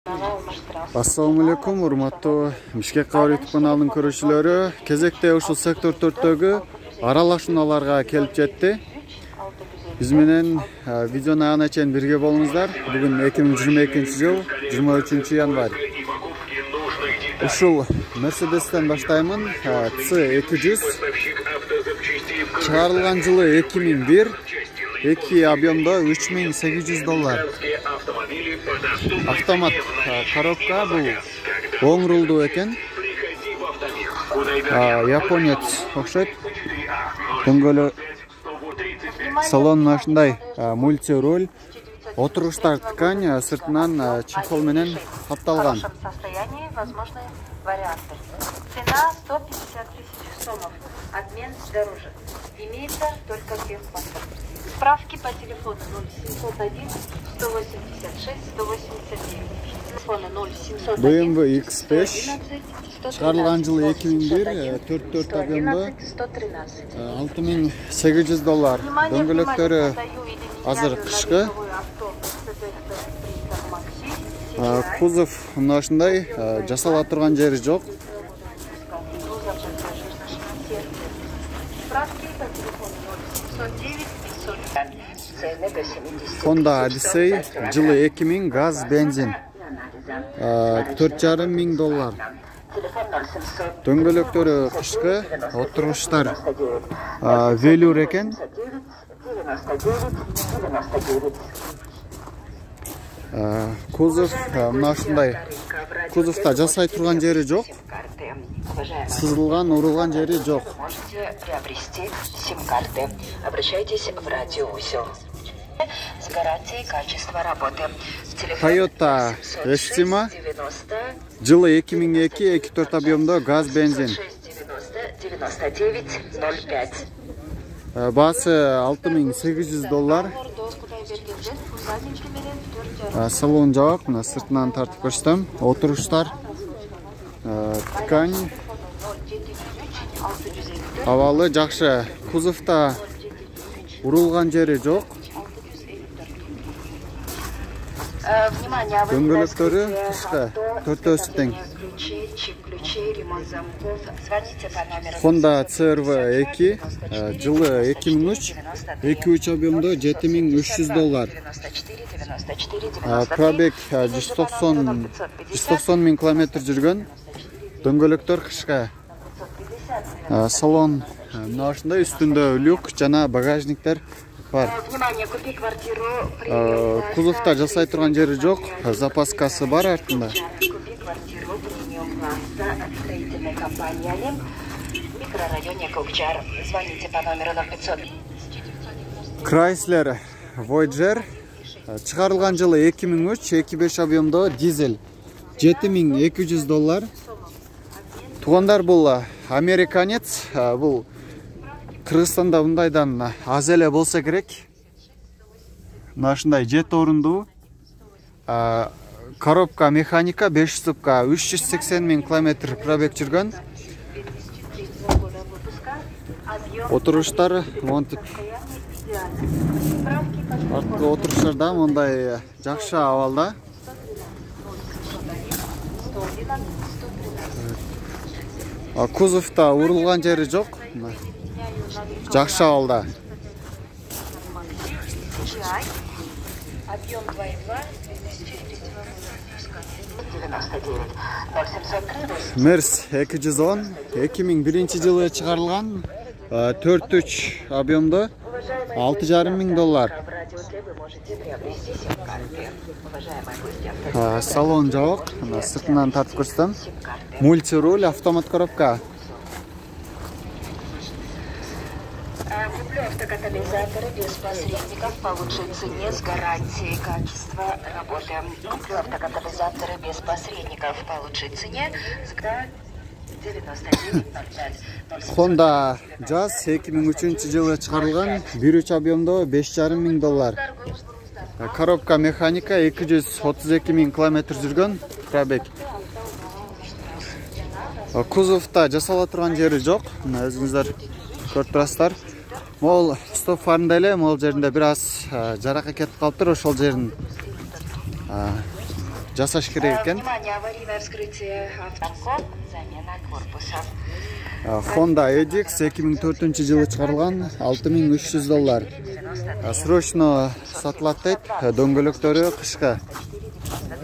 Assalamu alaikum, урматтуу Бишкек кабар YouTube каналынын көрүүчүлөрү. Кезекте ушул сектор 4-төгү аралашууларга келип жетти. Биз менен видеону аяғына чейин бирге болуңуздар. Бүгүн 2022-жыл 23 январь. Ушул Mercedes'ten баштаймын. C200 чыгарылган жылы 2001. 2 объемда $3800. Автомат коробка, бул оң рулдуу экен. Японец окшойт. Дөңгөлө салонун ашындай мультируль. Отуруштар ткань, сыртынан чехол менен капталган. Цена 150 тысяч сомов. Обмен дороже. Имеется только техпаспорт. Справки по телефону 0701 186 189. Телефоны 0701 BMW X5 чыгарылган жылы 2001, 4 объемда $6800. Дөңгөлөктөрү азыр кышкы. Кузов мынашындай жасала турган жери жок. Honda Odyssey жылы 2000, газ, бензин. $4500. Дөңгөлөктөрү кышкы, отуруштар велюр экен. Кузов мынашындай. Кузовта жасай турган жери жок. Сызылган, урулган жери жок. Можете приобрести сим-карты. Обращайтесь в радиоузел. С гарантией качества работы. Toyota Estima жылы 2002, 2.4 объемда газ, бензин. 9905. Басы $6800. Салон жабык, мына сыртынан тартып көрсөтөм. Отуруштар ткань абалы жакшы. Кузовта урулган жери жок. Дөңгөлөктөрү кышкы, төртөөсү тең. Honda CR-V 2 жылы 2003, 2.3 объемда $7300. Пробег 190 миң километр жүргөн. Дөңгөлөктөр кышкы. Салон мынашындай, үстүндө люк жана багажниктер бар. Кузовта жасай турган жери жок, запаскасы бар артында. Chrysler Voyager чыгарылган жылы 2003, 2.5 объемда дизель. $7200. Тугандар бул американец, бул Кыргызстанда мындайдан аз эле болсо керек. Мынашындай 7 орундуу. Коробка механика, 5 ступка, 380 миң километр пробег жүргөн. Отуруштар монтип. Арткы отуруштарда мындай жакшы абалда. Кузовта урулган жери жок. Жакшы абалда. Мерс 210 2001 жылы чыгарылган, 4.3 объемда $6500. Салон жабык, сыртынан тартып көрсөтөм. Мультируль, автомат коробка. Куплю автокатализаторы без посредников по лучшей цене с гарантией качества работы. Куплю автокатализаторы без посредников по лучшей цене с 9905. Honda Jazz 2003 жылы чыгарылган, 1.3 объемда $5500. Коробка механика, 232 миң километр жүргөн, пробег. Кузовта жасала турган жери жок, мына өзүңүздөр көрүп турасыздар. Мол стоп фарында эле, мол жеринде бир аз жаракат кетип калыптыр, ошол жерин жасаш керек экен. Внимание, аварийное вскрытие автокод, замена корпуса. Honda Edix 2004 жылы чыгарылган $6300. Срочно сатылат дейт. Дөңгөлөктөрү кышкы.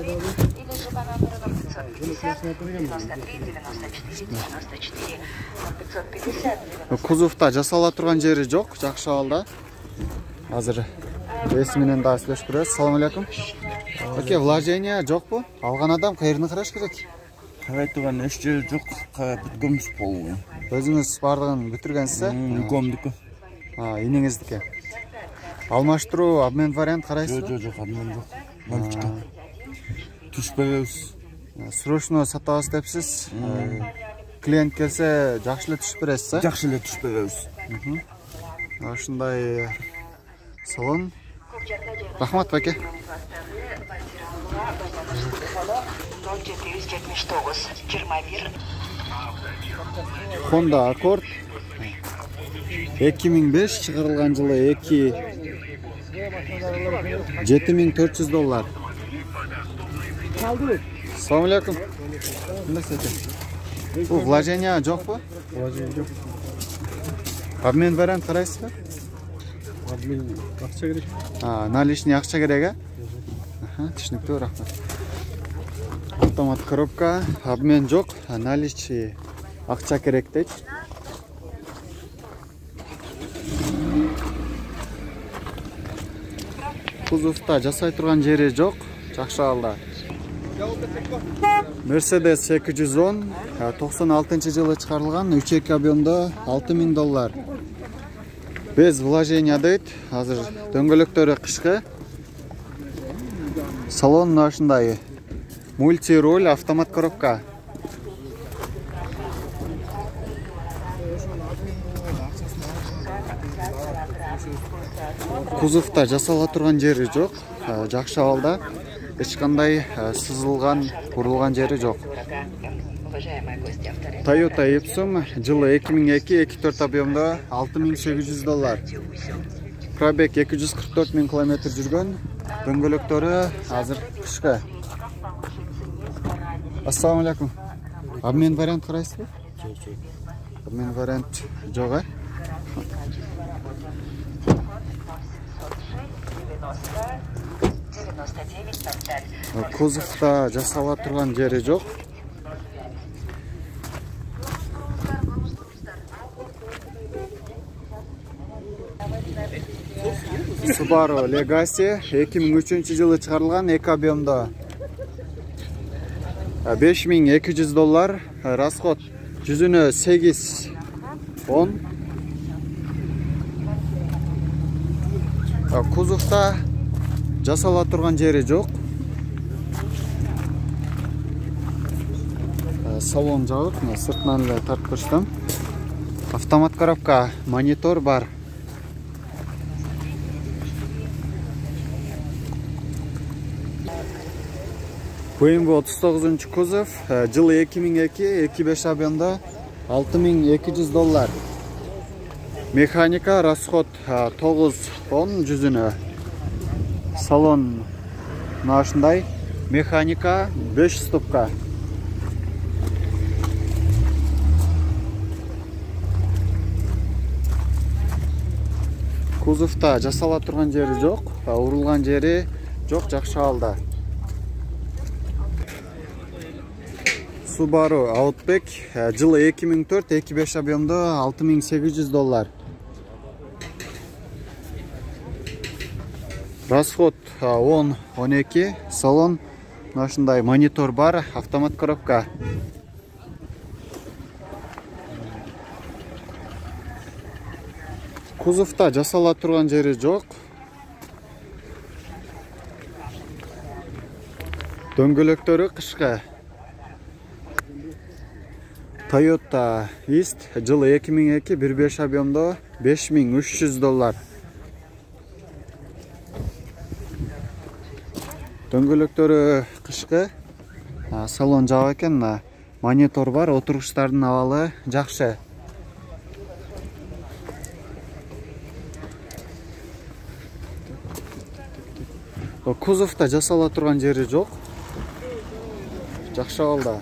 Или же по номеру 550, 93, 94, 94, 550. Кузовда жасала турган жери жок, жакшы абалда. Азыр эси менен да сүйлөшүп көрөбүз. Салам алейкум. Оке, вложение жокпу? Алган адам кайерine караш керек? Карай турган эч жери жок, бүткөнбүз полный. Өзүңүз бардыгын бүтүргөнсүз? Үйгөмдүкү. Инеңиздики. Алмаштыруу, обмен вариант карайсызбы? Жок, обмен жок. Мальчика. Түшпөбүз. Срочно сатабыз депсиз. Клиент келсе, жакшы эле түшүп бересиз, а? Жакшы эле түшпөбүз. Ушундай салон. Рахмат, баке. 0479 21. Honda Accord 2005 чыгарылган жылы $7400. Салам алейкум. Бул вложение жокпу? Вложение жок. Обмен вариант карайсызбы? Обмен акча керек. Наличный акча керек, а? Түшүнүктүү, рахмат. Автомат коробка, обмен жок, наличный акча керек дейт. Кузовда жасай турган жери жок, жакшы абалда. Mercedes 210 96 жылы чыгарылган 3.2 объемдо $6000. Без вложения дейт. Азыр дөңгөлөктөрү кышкы. Салон ушундай. Мультироль, автомат коробка. Кузовда жасала турган жери жок, жакшы абалда. Эч кандай сызылган, курулган жери жок. Toyota Epson жылы 2002 2.4 объемдо $6800. Пробег 244 000 км жүргөн. Дөңгөлөктөрү азыр кышкы. Ассаламу алейкум. Обмен вариант карайсызбы? Обмен вариант жок, а? Кузовда жасала турган жери жок. Subaru Legacy 2003 жылы чыгарылган 2 объемдо $5200. Расход жүзүнө 8-10. Кузовда жасала турган жери жок. Салон жабык, сыртынан эле тартып көрсөтөм. Автомат коробка, монитор бар. BMW 39 кузов, жылы 2002 2.5 объемдо $6200. Механика, расход 9-10 жүзүнө. Салон ушундай. Механика 5 ступка. Кузовда жасала турган жери жок, урулган жери жок, жакшы абалда. Subaru Outback жылы 2004 2.5 объемдо $6800. Расход 10-12. Салон ушундай, монитор бар, автомат коробка. Кузовда жасала турган жери жок. Дөңгөлөктөрү кышкы. Toyota East жылы 2002 1.5 объемдо $5300. Дөңгөлөктөрү кышкы. Салон жабык экен, монитор бар, отургучтардын абалы жакшы. Кузовда жасала турган жери жок. Жакшы абалда.